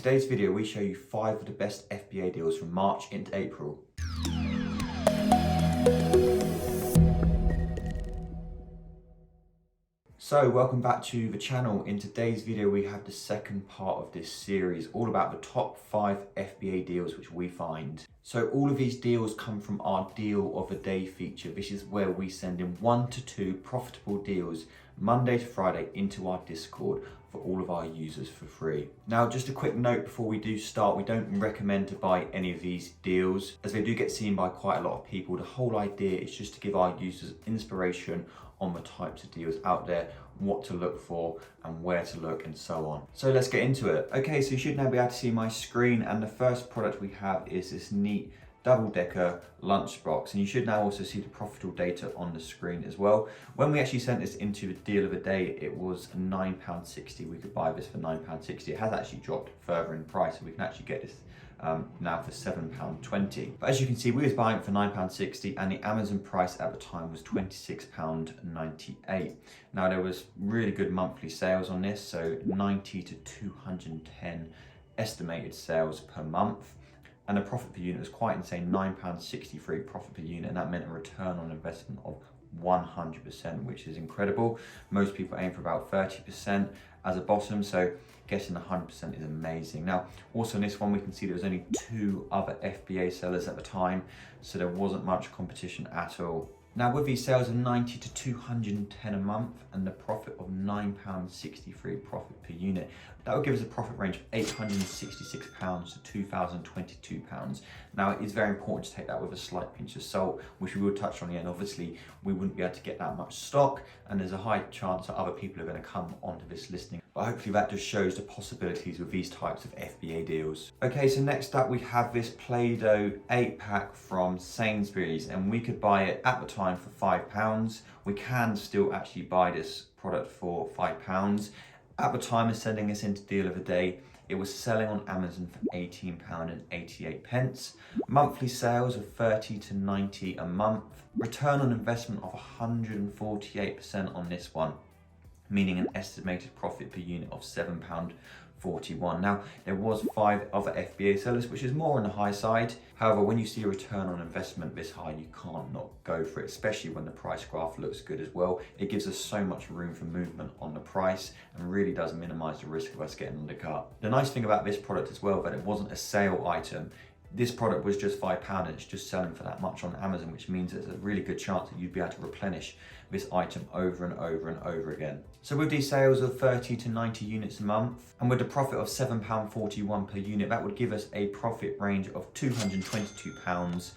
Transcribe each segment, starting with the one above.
today's video we show you 5 of the best FBA deals from March into April. So welcome back to the channel. In today's video we have the second part of this series all about the top 5 FBA deals which we find. So all of these deals come from our deal of the day feature. This is where we send in 1 to 2 profitable deals Monday to Friday into our Discord for all of our users for free. Now just a quick note before we do start, we don't recommend to buy any of these deals as they do get seen by quite a lot of people. The whole idea is just to give our users inspiration on the types of deals out there, what to look for and where to look and so on. So let's get into it. Okay, so you should now be able to see my screen, and the first product we have is this neat double-decker lunchbox, and you should now also see the Profitl data on the screen as well. When we actually sent this into the deal of the day, it was £9.60. We could buy this for £9.60. It has actually dropped further in price, so we can actually get this now for £7.20. But as you can see, we was buying it for £9.60 and the Amazon price at the time was £26.98. Now there was really good monthly sales on this, so 90 to 210 estimated sales per month. And the profit per unit was quite insane, £9.63 profit per unit, and that meant a return on investment of 100%, which is incredible. Most people aim for about 30% as a bottom, so getting 100% is amazing. Now, also in this one, we can see there was only 2 other FBA sellers at the time, so there wasn't much competition at all. Now, with these sales of 90 to 210 a month and the profit of £9.63 profit per unit, that would give us a profit range of £866 to £2,022. Now, it is very important to take that with a slight pinch of salt, which we will touch on the end. Obviously, we wouldn't be able to get that much stock, and there's a high chance that other people are going to come onto this listing. But hopefully that just shows the possibilities with these types of FBA deals. Okay, so next up we have this Play-Doh 8-pack from Sainsbury's, and we could buy it at the time for £5. We can still actually buy this product for £5. At the time of sending this into deal of the day, it was selling on Amazon for £18.88. Monthly sales of 30 to 90 a month. Return on investment of 148% on this one, meaning an estimated profit per unit of £7.41. Now, there was 5 other FBA sellers, which is more on the high side. However, when you see a return on investment this high, you can't not go for it, especially when the price graph looks good as well. It gives us so much room for movement on the price and really does minimize the risk of us getting undercut. The nice thing about this product as well, that it wasn't a sale item. This product was just £5 and it's just selling for that much on Amazon, which means there's a really good chance that you'd be able to replenish this item over and over and over again. So with these sales of 30 to 90 units a month and with a profit of £7.41 per unit, that would give us a profit range of £222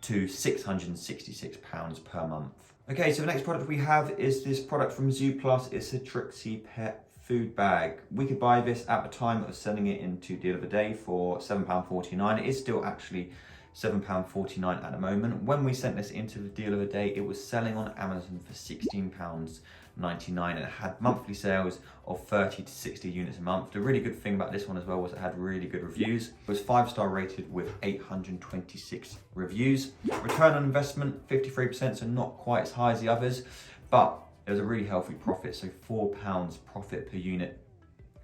to £666 per month. Okay, so the next product we have is this product from Zooplus. It's a Trixie Pet food bag. We could buy this at the time of selling it into deal of the day for £7.49. It is still actually £7.49 at the moment. When we sent this into the deal of the day, it was selling on Amazon for £16.99 and it had monthly sales of 30 to 60 units a month. The really good thing about this one as well was it had really good reviews. It was 5-star rated with 826 reviews. Return on investment 53%, so not quite as high as the others, but it was a really healthy profit, so £4 profit per unit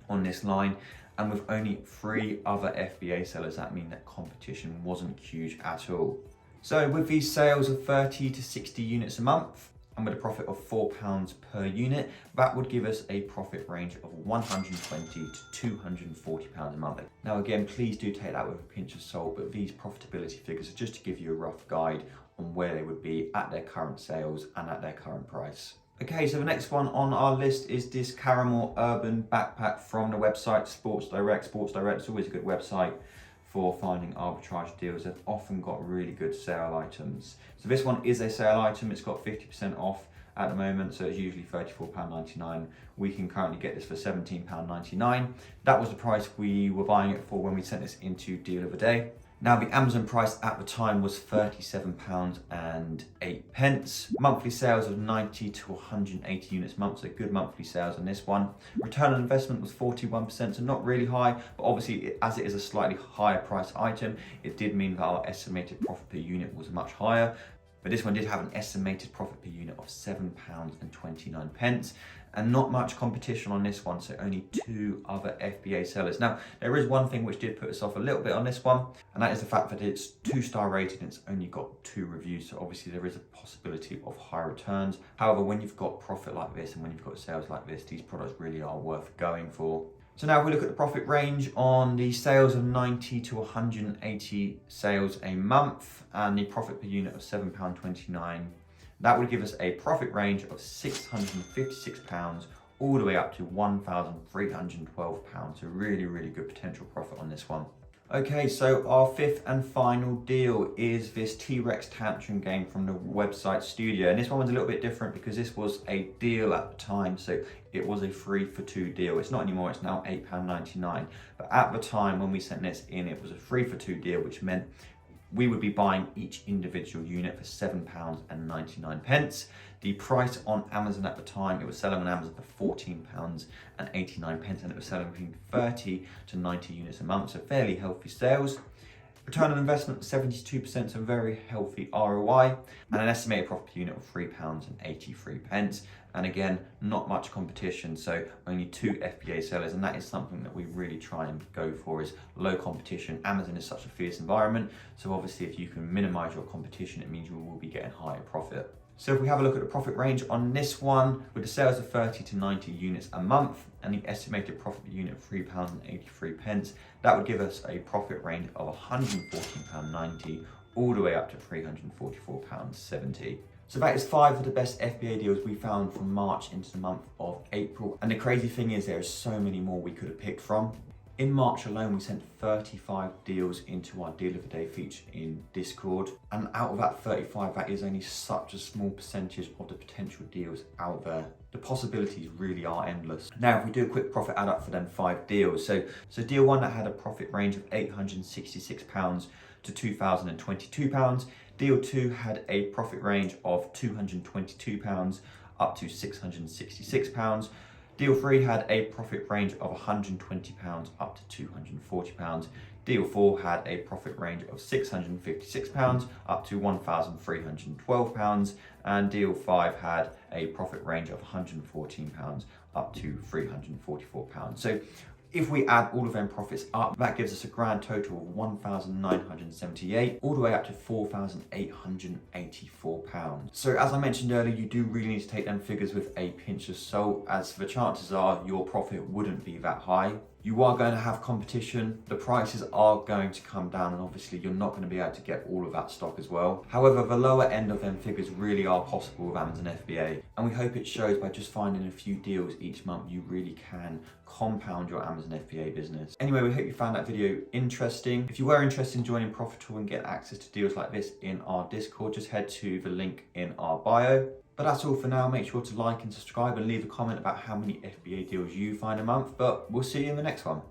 on this line. And with only 3 other FBA sellers, that means that competition wasn't huge at all. So with these sales of 30 to 60 units a month, and with a profit of £4 per unit, that would give us a profit range of £120 to £240 a month. Now again, please do take that with a pinch of salt, but these profitability figures are just to give you a rough guide on where they would be at their current sales and at their current price. Okay, so the next one on our list is this Caramel Urban backpack from the website Sports Direct. Sports Direct is always a good website for finding arbitrage deals. They've often got really good sale items. So this one is a sale item. It's got 50% off at the moment, so it's usually £34.99. We can currently get this for £17.99. That was the price we were buying it for when we sent this into deal of the day. Now, the Amazon price at the time was £37.08. Monthly sales of 90 to 180 units a month, so good monthly sales on this one. Return on investment was 41%, so not really high, but obviously as it is a slightly higher price item, it did mean that our estimated profit per unit was much higher. But this one did have an estimated profit per unit of £7.29. and not much competition on this one, so only 2 other FBA sellers. Now, there is one thing which did put us off a little bit on this one, and that is the fact that it's 2-star rated and it's only got 2 reviews, so obviously there is a possibility of high returns. However, when you've got profit like this and when you've got sales like this, these products really are worth going for. So now if we look at the profit range on the sales of 90 to 180 sales a month and the profit per unit of £7.29, that would give us a profit range of £656 all the way up to £1,312. So really, really good potential profit on this one. Okay, so our 5th and final deal is this T-Rex Tantrum game from the website Studio. And this one was a little bit different because this was a deal at the time. So it was a 3 for 2 deal. It's not anymore, it's now £8.99. But at the time when we sent this in, it was a 3 for 2 deal, which meant we would be buying each individual unit for £7.99. The price on Amazon at the time, it was selling on Amazon for £14.89, and it was selling between 30 to 90 units a month, so fairly healthy sales. Return on investment 72%, so very healthy ROI, and an estimated profit per unit of £3.83. And again, not much competition, so only 2 FBA sellers, and that is something that we really try and go for, is low competition. Amazon is such a fierce environment, so obviously if you can minimize your competition, it means you will be getting higher profit. So if we have a look at the profit range on this one, with the sales of 30 to 90 units a month and the estimated profit per unit of £3.83, that would give us a profit range of £114.90 all the way up to £344.70. So that is 5 of the best FBA deals we found from March into the month of April. And the crazy thing is there are so many more we could have picked from. In March alone, we sent 35 deals into our Deal of the Day feature in Discord. And out of that 35, that is only such a small percentage of the potential deals out there. The possibilities really are endless. Now, if we do a quick profit add up for them 5 deals. So deal 1 that had a profit range of £866 to £2,022. Deal 2 had a profit range of £222 up to £666. Deal 3 had a profit range of £120 up to £240. Deal 4 had a profit range of £656 up to £1,312. And Deal 5 had a profit range of £114 up to £344. So if we add all of them profits up, that gives us a grand total of £1,978, all the way up to £4,884. So as I mentioned earlier, you do really need to take them figures with a pinch of salt, as the chances are your profit wouldn't be that high. You are going to have competition, the prices are going to come down, and obviously you're not going to be able to get all of that stock as well. However, the lower end of them figures really are possible with Amazon FBA, and we hope it shows by just finding a few deals each month. You really can compound your Amazon FBA business. Anyway, we hope you found that video interesting. If you were interested in joining Profitl and get access to deals like this in our Discord, just head to the link in our bio. But that's all for now. Make sure to like and subscribe and leave a comment about how many FBA deals you find a month. But we'll see you in the next one.